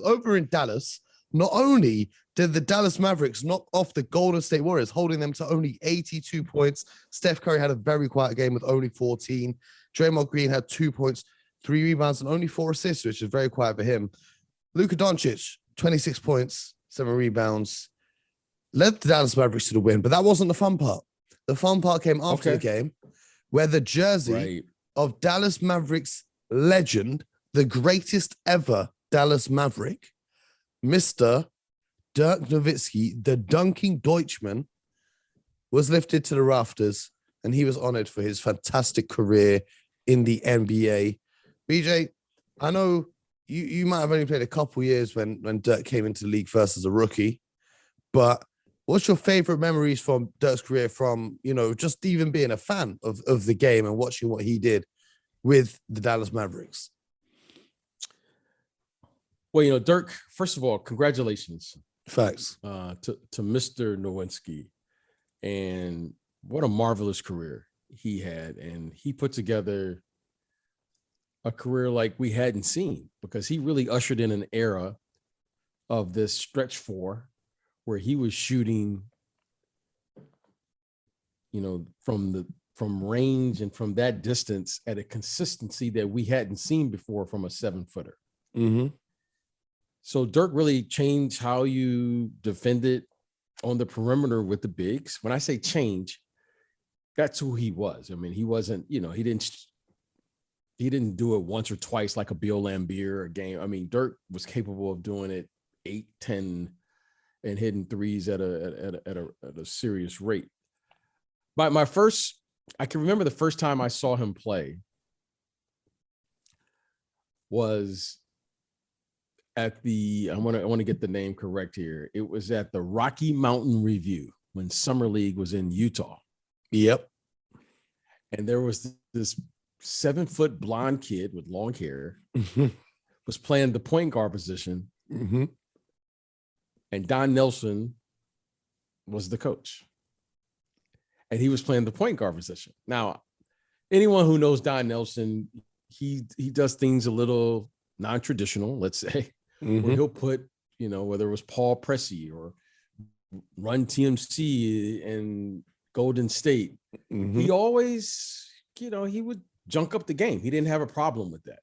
over in Dallas, not only did the Dallas Mavericks knock off the Golden State Warriors, holding them to only 82 points. Steph Curry had a very quiet game with only 14. Draymond Green had 2 points, 3 rebounds, and only 4 assists, which is very quiet for him. Luka Doncic, 26 points, 7 rebounds, led the Dallas Mavericks to the win, but that wasn't the fun part. The fun part came after the game, where the jersey of Dallas Mavericks legend, the greatest ever Dallas Maverick, Mr. Dirk Nowitzki, the Dunking Deutschman, was lifted to the rafters, and he was honored for his fantastic career in the NBA. BJ, I know you might have only played a couple years when Dirk came into the league first as a rookie, but what's your favorite memories from Dirk's career from, just even being a fan of the game and watching what he did with the Dallas Mavericks? Well, Dirk, first of all, congratulations. Facts. To Mr. Nowitzki. And what a marvelous career he had. And he put together a career like we hadn't seen, because he really ushered in an era of this stretch four where he was shooting, from range and from that distance at a consistency that we hadn't seen before from a 7-footer. Mm-hmm. So Dirk really changed how you defended on the perimeter with the bigs. When I say change, that's who he was. I mean, he wasn't, he didn't do it once or twice like a Bill Laimbeer a game. I mean, Dirk was capable of doing it 8, 10, and hitting threes at a serious rate. But I can remember the first time I saw him play was at I want to get the name correct here. It was at the Rocky Mountain Review when Summer League was in Utah. Yep. And there was this 7-foot blonde kid with long hair was playing the point guard position. Mm-hmm. And Don Nelson was the coach. And he was playing the point guard position. Now, anyone who knows Don Nelson, he does things a little non-traditional, let's say, where he'll put, whether it was Paul Pressey or Run TMC in Golden State, he always, he would junk up the game. He didn't have a problem with that.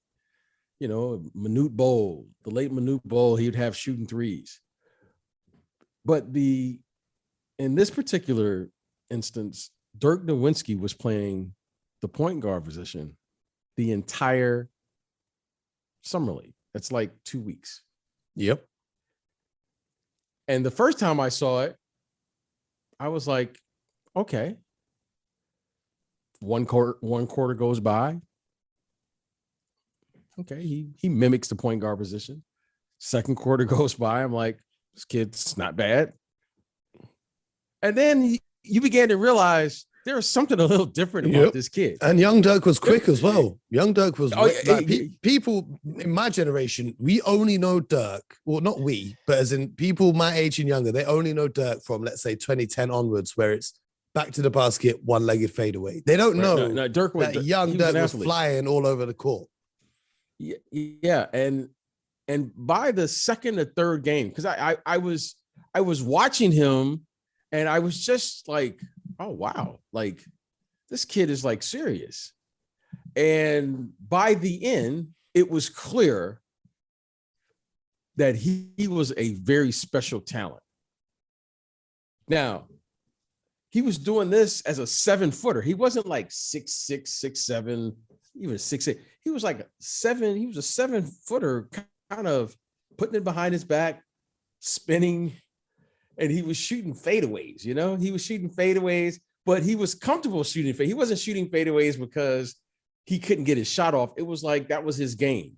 Manute Bol, the late Manute Bol, he'd have shooting threes. But in this particular instance, Dirk Nowitzki was playing the point guard position the entire summer league. That's like 2 weeks. Yep. And the first time I saw it, I was like, okay. One quarter goes by. Okay, he mimics the point guard position. Second quarter goes by. I'm like, this kid's not bad. And then you began to realize there was something a little different about this kid. And young Dirk was quick as well. Young Dirk was people in my generation, we only know Dirk. Well, not we, but as in people my age and younger, they only know Dirk from, let's say, 2010 onwards, where it's back to the basket, one-legged fadeaway. They don't know Dirk was, that young Dirk was flying all over the court. Yeah. And by the second or third game, because I was watching him and I was just like, oh, wow. Like, this kid is like serious. And by the end, it was clear that he was a very special talent. Now, he was doing this as a 7-footer. He wasn't like 6'6", 6'7", even 6'8". He was like 7. He was a 7-footer, kind of putting it behind his back, spinning, and he was shooting fadeaways. He was shooting fadeaways, but he was comfortable shooting fade. He wasn't shooting fadeaways because he couldn't get his shot off. It was like that was his game,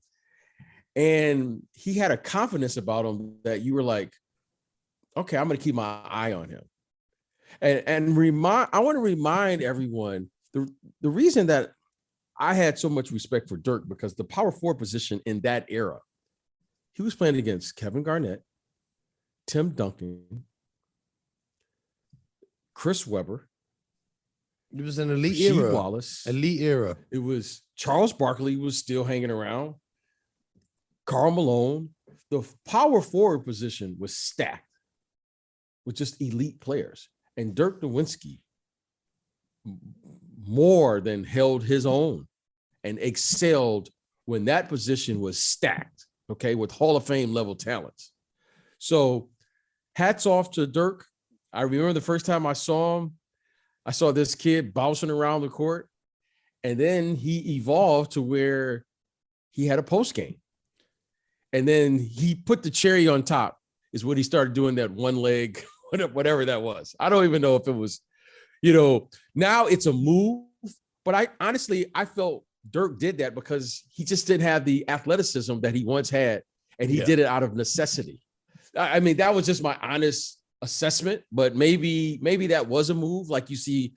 and he had a confidence about him that you were like, okay, I'm going to keep my eye on him. And I want to remind everyone the reason that I had so much respect for Dirk, because the power forward position in that era, he was playing against Kevin Garnett, Tim Duncan, Chris Webber. It was an elite Rasheed era. Wallace. Elite era. It was Charles Barkley was still hanging around. Karl Malone. the power forward position was stacked with just elite players. And Dirk Nowitzki more than held his own and excelled when that position was stacked, okay, with Hall of Fame level talents. So hats off to Dirk. I remember the first time I saw him, I saw this kid bouncing around the court, and then he evolved to where he had a post game. And then he put the cherry on top is when he started doing that one leg, whatever that was. I don't even know if it was, now it's a move, but I felt Dirk did that because he just didn't have the athleticism that he once had, and he did it out of necessity. I mean, that was just my honest assessment, but maybe that was a move. Like you see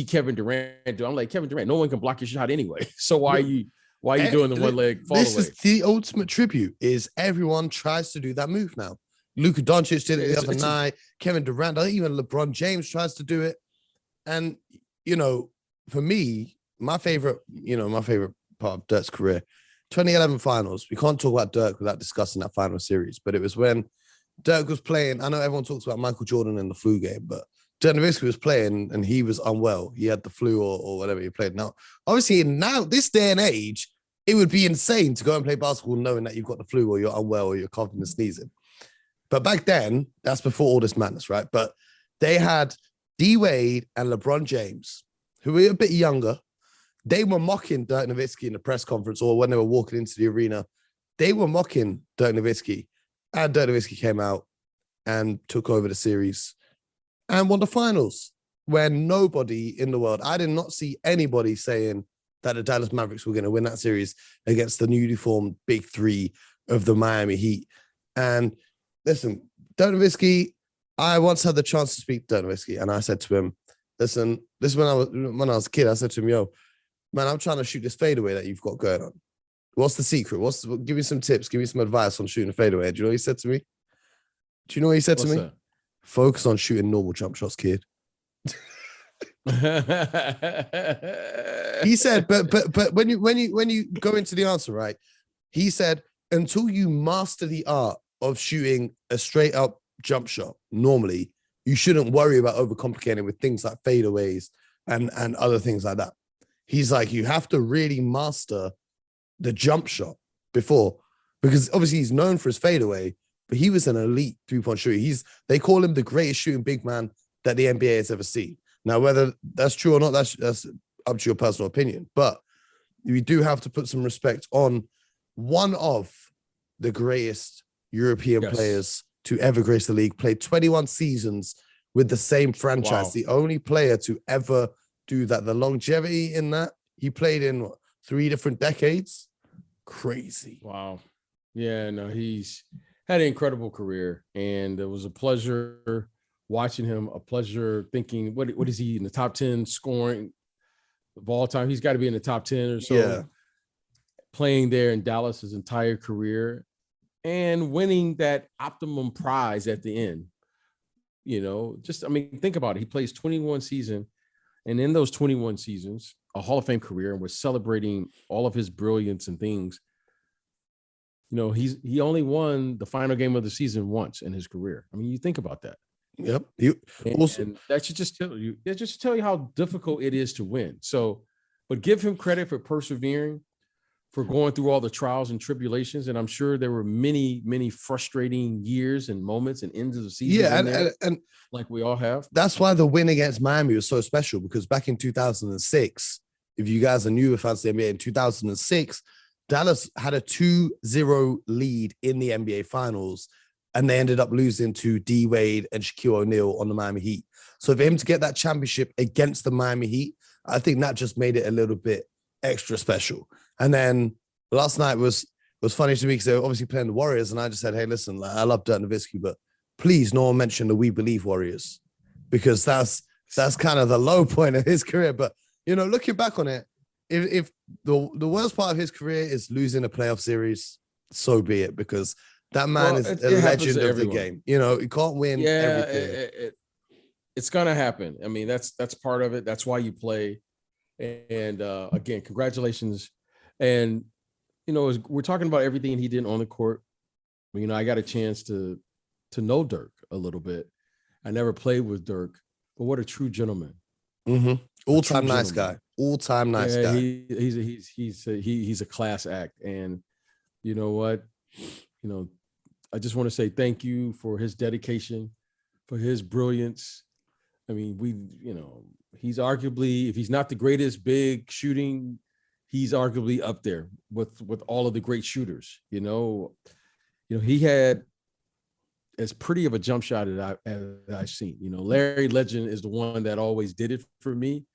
Kevin Durant do. I'm like, Kevin Durant, no one can block your shot anyway. So why are you doing the one leg fall away? This is the ultimate tribute. Is everyone tries to do that move now? Luka Doncic did it the other night. Kevin Durant, even LeBron James tries to do it. And for me, my favorite part of Dirk's career, 2011 finals. We can't talk about Dirk without discussing that final series. But it was when Dirk was playing. I know everyone talks about Michael Jordan in the flu game, but Dirk Nowitzki was playing and he was unwell. He had the flu or whatever he played. Now, obviously, this day and age, it would be insane to go and play basketball knowing that you've got the flu or you're unwell or you're coughing and sneezing. But back then, that's before all this madness, right? But they had D Wade and LeBron James, who were a bit younger. They were mocking Dirk Nowitzki in the press conference or when they were walking into the arena. They were mocking Dirk Nowitzki. And Dirk Nowitzki came out and took over the series and won the finals when nobody in the world, I did not see anybody saying that the Dallas Mavericks were going to win that series against the newly formed big three of the Miami Heat. And listen, Dirk Nowitzki, I once had the chance to speak to Dirk Nowitzki, and I said to him, listen, this is when I was a kid, I said to him, yo, man, I'm trying to shoot this fadeaway that you've got going on. What's the secret? Give me some tips. Give me some advice on shooting a fadeaway. Do you know what he said to me? Do you know what he said to me? That? Focus on shooting normal jump shots, kid. He said, but when you go into the answer, right? He said, until you master the art of shooting a straight up jump shot, normally you shouldn't worry about overcomplicating with things like fadeaways and other things like that. He's like, you have to really master the jump shot before, because obviously he's known for his fadeaway, but he was an elite 3-point shooter. They call him the greatest shooting big man that the NBA has ever seen. Now, whether that's true or not, that's up to your personal opinion. But we do have to put some respect on one of the greatest European players to ever grace the league, played 21 seasons with the same franchise. Wow. The only player to ever do that. The longevity in that, he played in 3 different decades. Crazy. Wow. Yeah, no, he's had an incredible career, and it was a pleasure watching him, a pleasure thinking, what is he in the top 10 scoring of all time? He's got to be in the top 10 or so. Yeah. Playing there in Dallas his entire career and winning that optimum prize at the end. Think about it. He plays 21 seasons, and in those 21 seasons, a Hall of Fame career, and we're celebrating all of his brilliance and things. He only won the final game of the season once in his career. I mean, you think about that. Yep. And that should just tell you how difficult it is to win. So, but give him credit for persevering, for going through all the trials and tribulations. And I'm sure there were many, many frustrating years and moments and ends of the season. Yeah. And like we all have. That's why the win against Miami was so special, because back in 2006, if you guys are new with fans of the NBA, in 2006, Dallas had a 2-0 lead in the NBA Finals, and they ended up losing to D Wade and Shaquille O'Neal on the Miami Heat. So for him to get that championship against the Miami Heat, I think that just made it a little bit extra special. And then last night was funny to me because they were obviously playing the Warriors, and I just said, hey, listen, I love Dirk Nowitzki, but please no one mention the We Believe Warriors, because that's kind of the low point of his career. But, looking back on it, if the worst part of his career is losing a playoff series, so be it, because that man is a legend of the game. He can't win everything. It's gonna happen. I mean, that's part of it. That's why you play. And again, congratulations. And we're talking about everything he did on the court. You know, I got a chance to know Dirk a little bit. I never played with Dirk, but what a true gentleman. Mm-hmm. All-time nice gentleman. guy. All-time nice Yeah, guy. he's a class act. And you know what? You know, I just want to say thank you for his dedication, for his brilliance. I mean, he's arguably, if he's not the greatest big shooting, he's arguably up there with all of the great shooters. You know, he had as pretty of a jump shot as I've seen. You know, Larry Legend is the one that always did it for me,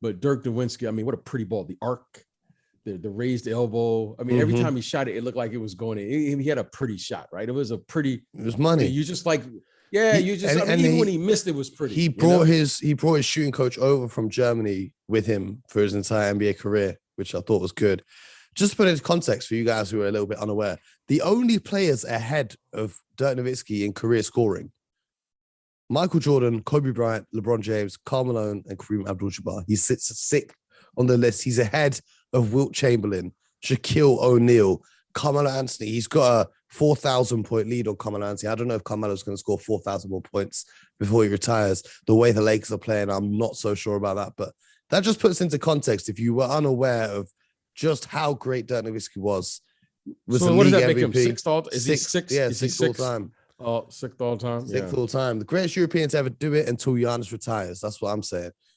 but Dirk Nowitzki, I mean, what a pretty ball! The arc, the raised elbow. I mean, every time he shot it, it looked like it was going in. He had a pretty shot, right? It was a pretty. It was money. You just like, yeah, even when he missed, it was pretty. He brought his shooting coach over from Germany with him for his entire NBA career, which I thought was good. Just to put it into context for you guys who are a little bit unaware, the only players ahead of Dirk Nowitzki in career scoring: Michael Jordan, Kobe Bryant, LeBron James, Karl Malone, and Kareem Abdul-Jabbar. He sits sixth on the list. He's ahead of Wilt Chamberlain, Shaquille O'Neal, Carmelo Anthony. He's got a 4,000-point lead on Carmelo Anthony. I don't know if Carmelo's going to score 4,000 more points before he retires. The way the Lakers are playing, I'm not so sure about that. But that just puts into context, if you were unaware of just how great Dirk Nowitzki was so what does that make MVP. him? Sixth all? Is he sixth? Yeah, is he sixth all time. Oh, sixth all time. Sixth all time. The greatest European to ever do it until Giannis retires. That's what I'm saying.